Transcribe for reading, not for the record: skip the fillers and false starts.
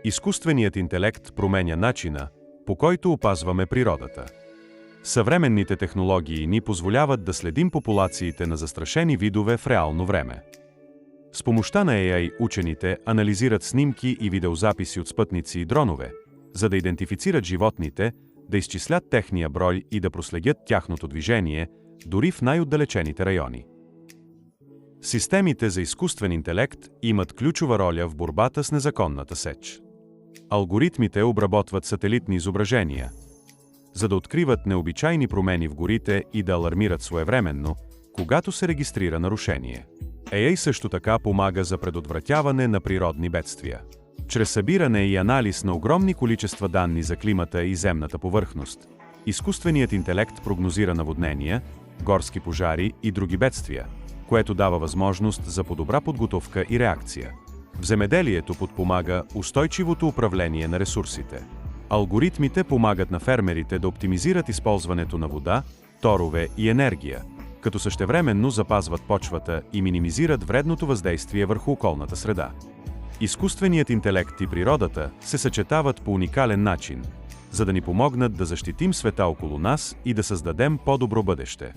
Изкуственият интелект променя начина, по който опазваме природата. Съвременните технологии ни позволяват да следим популациите на застрашени видове в реално време. С помощта на AI учените анализират снимки и видеозаписи от спътници и дронове, за да идентифицират животните, да изчислят техния брой и да проследят тяхното движение, дори в най-отдалечените райони. Системите за изкуствен интелект имат ключова роля в борбата с незаконната сеч. Алгоритмите обработват сателитни изображения, за да откриват необичайни промени в горите и да алармират своевременно, когато се регистрира нарушение. AI също така помага за предотвратяване на природни бедствия. Чрез събиране и анализ на огромни количества данни за климата и земната повърхност, изкуственият интелект прогнозира наводнения, горски пожари и други бедствия, което дава възможност за по-добра подготовка и реакция. В земеделието подпомага устойчивото управление на ресурсите. Алгоритмите помагат на фермерите да оптимизират използването на вода, торове и енергия, като същевременно запазват почвата и минимизират вредното въздействие върху околната среда. Изкуственият интелект и природата се съчетават по уникален начин, за да ни помогнат да защитим света около нас и да създадем по-добро бъдеще.